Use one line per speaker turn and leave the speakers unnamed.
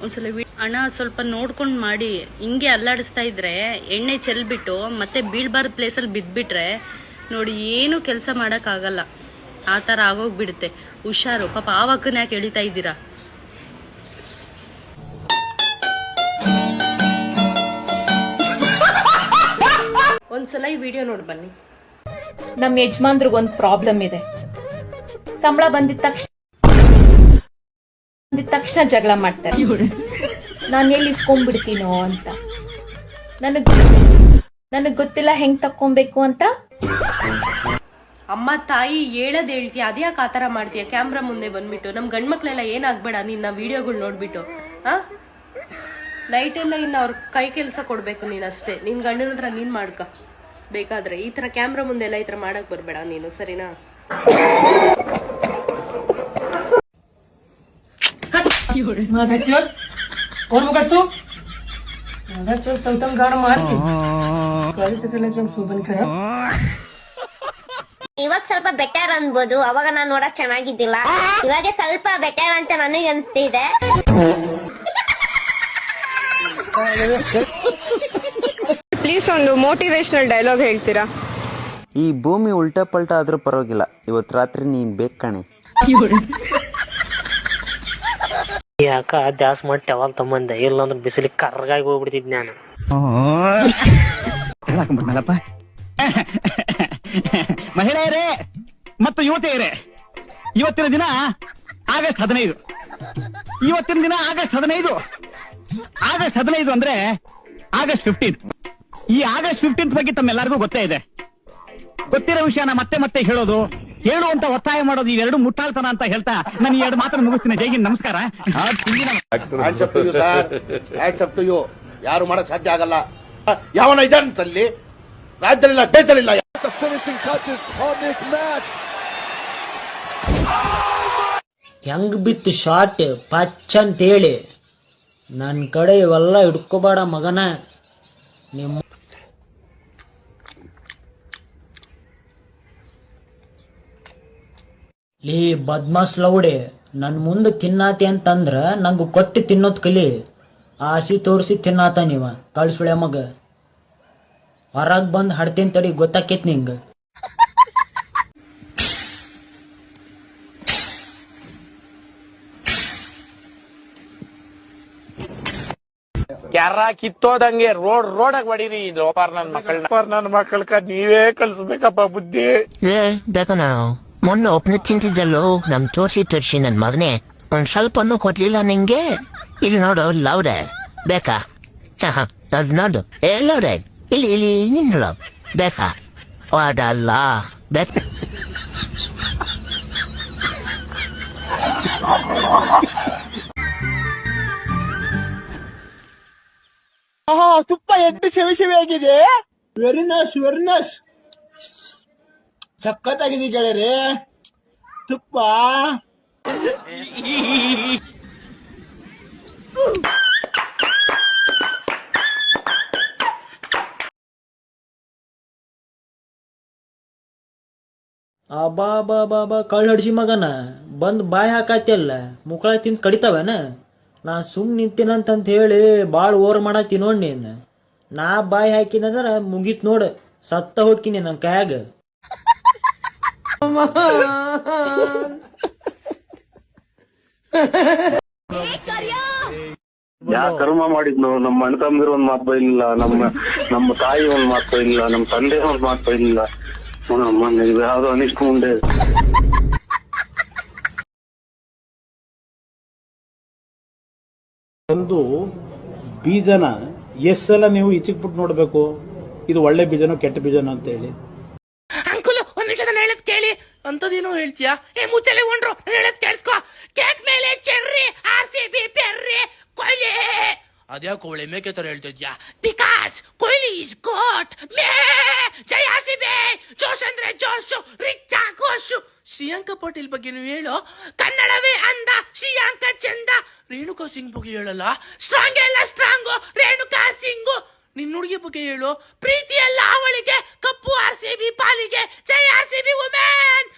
ಒಂದ್ಸಲ ಅಣ್ಣ ಸ್ವಲ್ಪ ನೋಡ್ಕೊಂಡು ಮಾಡಿ. ಹಿಂಗೆ ಅಲ್ಲಾಡಿಸ್ತಾ ಇದ್ರೆ ಎಣ್ಣೆ ಚೆಲ್ಬಿಟ್ಟು ಮತ್ತೆ ಬೀಳ್ಬಾರ್ದ ಪ್ಲೇಸಲ್ಲಿ ಬಿದ್ಬಿಟ್ರೆ ನೋಡಿ ಏನು ಕೆಲಸ ಮಾಡೋಕ್ಕಾಗಲ್ಲ. ಆ ಥರ ಆಗೋಗ್ಬಿಡುತ್ತೆ. ಹುಷಾರು. ಪಾಪ ಆವಕ್ಕನ್ನ ಯಾಕೆ ಎಳಿತಾ ಇದ್ದೀರಾ? ಒಂದ್ಸಲ ಈ ವಿಡಿಯೋ ನೋಡಿ ಬನ್ನಿ.
ನಮ್ಮ ಯಜಮಾನ್ರಿಗೆ ಒಂದು ಪ್ರಾಬ್ಲಮ್ ಇದೆ. ಸಂಬಳ ಬಂದಿದ ತಕ್ಷಣ ಜಗಳ ಮಾಡ್ತಾರೆ. ನಾನು ಎಲ್ಲಿ ಇಸ್ಕೊಂಡ್ಬಿಡ್ತೀನೋ ಅಂತ. ನನಗ್ ಗೊತ್ತಿಲ್ಲ ಹೆಂಗ್ ತಕ್ಕೊಬೇಕು ಅಂತ.
ಅಮ್ಮ ತಾಯಿ ಹೇಳದ್ ಹೇಳ್ತೀಯ, ಅದ್ಯಾಕೆ ಆ ಥರ ಮಾಡ್ತೀಯ? ಕ್ಯಾಮ್ರಾ ಮುಂದೆ ಬಂದ್ಬಿಟ್ಟು ನಮ್ ಗಂಡ್ಮಕ್ಳೆಲ್ಲ ಏನಾಗ್ಬೇಡ ನಿನ್ನ ವಿಡಿಯೋಗಳು ನೋಡ್ಬಿಟ್ಟು. ನೈಟ್ ಎಲ್ಲ ಇನ್ನು ಅವ್ರ ಕೈ ಕೆಲಸ ಕೊಡ್ಬೇಕು ನೀನಷ್ಟೇ. ನಿನ್ ಗಂಡನ ಹತ್ರ ನೀನ್ ಮಾಡ್ಕ ಬೇಕಾದ್ರೆ. ಈ ತರ ಕ್ಯಾಮ್ರಾ ಮುಂದೆ ಎಲ್ಲ ಈ ತರ ಮಾಡಕ್ ಬರ್ಬೇಡ ನೀನು, ಸರಿನಾ?
ಇವಾಗ ಸ್ವಲ್ಪ ಬೆಟರ್ ಅನ್ಬೋದು. ಅವಾಗ ನಾನ್ ನೋಡಕ್ ಚೆನ್ನಾಗಿದ್ದಿಲ್ಲ. ಇವಾಗ ಸ್ವಲ್ಪ ಬೆಟರ್ ಅಂತ ನನಗೆ ಅನ್ಸ್ತಿದೆ.
ಪ್ಲೀಸ್ ಒಂದು ಮೋಟಿವೇಶನಲ್ ಡೈಲಾಗ್ ಹೇಳ್ತೀರಾ?
ಈ ಭೂಮಿ ಉಲ್ಟಾ ಪಲ್ಟಾ ಆದ್ರೂ ಪರವಾಗಿಲ್ಲ, ಇವತ್ತು ರಾತ್ರಿ ನೀನ್ ಬೇಕು ಕಣೆ.
ಯಾಕ ಜಾಸ್ತಿ ಮಾಡಿ ಟವಲ್ ತಮ್ಮಂದೆ, ಇಲ್ಲಾಂದ್ರೆ ಬಿಸಿಲಿಗೆ ಕರ್ಗಾಗಿ ಹೋಗ್ಬಿಡ್ತಿದ್ ನಾನು.
ಮಹಿಳೆಯರೇ ಮತ್ತು ಯುವತಿಯರೇ, ಇವತ್ತಿನ ದಿನ ಆಗಸ್ಟ್ 15. ಇವತ್ತಿನ ದಿನ ಆಗಸ್ಟ್ 15. ಆಗಸ್ಟ್ 15 ಅಂದ್ರೆ ಆಗಸ್ಟ್ 15. ಈ ಆಗಸ್ಟ್ 15 ಬಗ್ಗೆ ತಮ್ಮೆಲ್ಲರಿಗೂ ಗೊತ್ತೇ ಇದೆ. ಗೊತ್ತಿರೋ ವಿಷಯನ ಮತ್ತೆ ಮತ್ತೆ ಹೇಳೋದು, ಹೇಳುವಂತ ಒತ್ತಾಯ ಮಾಡೋದು, ಇವೆರಡು ಮುಟ್ಟಾಳ್ತನ ಅಂತ ಹೇಳ್ತಾ ನಾನು ಈ ಎರಡು ಮಾತನ್ನು ಮುಗಿಸ್ತೀನಿ. ಜೈಗಿನ್ ನಮಸ್ಕಾರ.
ಯಾರು ಮಾಡಕ್ ಸಾಧ್ಯ ಆಗಲ್ಲ. ಯಾವನ ಇದಂತಲ್ಲಿ ರಾಜ್ಯದಲ್ಲಿಲ್ಲ, ದೇಶದಲ್ಲಿಲ್ಲ.
ಹೆಂಗ್ ಬಿತ್ತು ಶಾರ್ಟ್ ಪಚ್ ಅಂತೇಳಿ ನನ್ ಕಡೆ ಇವೆಲ್ಲ ಹಿಡ್ಕೋಬೇಡ ಮಗನ. ನಿಮ್ಮ ಲೇ ಬದ್ಮಾಸ್ ಲೌಡೆ, ನನ್ ಮುಂದೆ ತಿನ್ನಾತಿ ಅಂತಂದ್ರ ನಂಗೆ ಕೊಟ್ಟು ತಿನ್ನೋದ್ ಕಲಿ. ಆಸಿ ತೋರಿಸಿ ತಿನ್ನಾತ ನೀವ ಕಳ್ಸುಳೆ ಮಗ. ಹೊರಗ್ ಬಂದ್ ಹಡ್ತೀನಿ ತಡಿ, ಗೊತ್ತಾಕೇತ್ ನಿಂಗ.
ಕ್ಯಾರ ಕಿತ್ತೋದಂಗೆ ರೋಡಾಗ ಹೊಡೀರಿ. ನನ್ನ ಮಕ್ಕಳ ನೀವೇ ಕಲ್ಸ್ಬೇಕಪ್ಪ ಬುದ್ಧಿ.
ಬೇಕ ನಾನು ಮೊನ್ನೆ ಒಬ್ಬನ ತಿಂತಿದ್ದಲ್ಲೋ ನಮ್ ತೋರ್ಸಿ ನನ್ ಮಗನೇ ಒಂದ್ ಸ್ವಲ್ಪನೂ ಕೊಡ್ಲಿಲ್ಲ ನಿಂಗೆ. ಇಲ್ಲಿ ನೋಡು ಲೌಡೆ ಬೇಕಾ? ನೋಡು ಲೌಡೆ ಇಲ್ಲಿ ನಿನ್ನಳು ಬೇಕಾ? ಅದಲ್ಲ ಬೇಕಾ?
ತುಪ್ಪ ಎಷ್ಟು ಸೆವಿ ಆಗಿದೆ. ವೆರಿ ನೈಸ್ ಸಖತ್ತಾಗಿದೆ ಗೆಳೆಯರೆ ತುಪ್ಪ.
ಅಬಾ ಬಾ ಬಾ ಬಾ ಕಳ್ಳ ಹಡ್ಸಿ ಮಗನ ಬಂದ್ ಬಾಯಿ ಹಾಕಾತಿಯಲ್ಲ, ಮುಕ್ಕಳ ತಿಂದು ಕಡಿತಾವೇನ? ನಾ ಸುಮ್ ನಿಂತೀನಂತ ಹೇಳಿ ಭಾಳ ಓವರ್ ಮಾಡತ್ತಿ ನೋಡ್ ನೀನ್. ನಾ ಬಾಯಿ ಹಾಕಿನಂದ್ರ ಮುಗೀತ್ ನೋಡ್, ಸತ್ತ ಹೋಗ್ತೀನಿ ನನ್ ಕೈಯಾಗ.
ಯಾ ಕರ್ಮ ಮಾಡಿದ್ನು? ನಮ್ಮ ಅಣ್ಣ ತಮ್ಮದಿರು ಒಂದ್ ಮಾತು ಬೈಲಿಲ್ಲ, ನಮ್ಮ ತಾಯಿ ಒಂದ್ ಮಾತು ಬೈಲಿಲ್ಲ, ನಮ್ಮ ತಂದೆ ಒಂದ್ ಮಾತು ಬೈಲಿಲ್ಲ. ಯಾವ್ದೋ ಅನಿಸ್ಕೊಂಡೆ.
ಒಂದು ಬೀಜನ ಎಷ್ಟೆಲ್ಲ ನೀವು ಈಚಕ್ಬಿಟ್ಟು ನೋಡ್ಬೇಕು, ಇದು ಒಳ್ಳೆ ಬೀಜನೋ ಕೆಟ್ಟ ಬೀಜನೋ ಅಂತ ಹೇಳಿ.
ಅಂಕುಲ್ ಒಂದ್ ನಿಮಿಷ ನಾನು ಹೇಳದ್ ಕೇಳಿ. ಅಂತದೇನೋ ಹೇಳ್ತೀಯಾ? ಮುಚ್ಚಲೆ ಉಂಡ್ರು, ನಾನು ಹೇಳದ್ ಕೇಳಿಸ್ಕೊ. ಕೇಕ್ ಮೇಲೆ ಚೆರ್ರಿ, RCB ಪೆರ್ರಿ, ಕೊಹ್ಲಿ. ಅದ್ಯಾಕೆ ಒಳ್ಳೆ ಮೇಕೆ ತರ ಹೇಳ್ತಿದ್ಯಾ? Because Kohli is goat. ಜೈ RCB. ಜೋಶ್ ಅಂದ್ರೆ ಜೋಶು, ರಿಚ್ ಘೋಷು. ಶ್ರೀಯಾಂಕ ಪಾಟೀಲ್ ಬಗ್ಗೆ ನೀವು ಹೇಳೋ. ಕನ್ನಡವೇ ಅಂದ, ಶ್ರೀಯಾಂಕ ಚಂದ. ರೇಣುಕಾ ಸಿಂಗ್ ಬಗ್ಗೆ ಹೇಳಲ್ಲ. ಸ್ಟ್ರಾಂಗ್ ಎಲ್ಲ ಸ್ಟ್ರಾಂಗು ರೇಣುಕಾ ಸಿಂಗು. ನಿನ್ನ ಹುಡುಗಿ ಬಗ್ಗೆ ಹೇಳು. ಪ್ರೀತಿ ಎಲ್ಲ ಅವಳಿಗೆ, ಕಪ್ಪು RCB ಪಾಲಿಗೆ. ಜೈ RCB ವುಮೆನ್.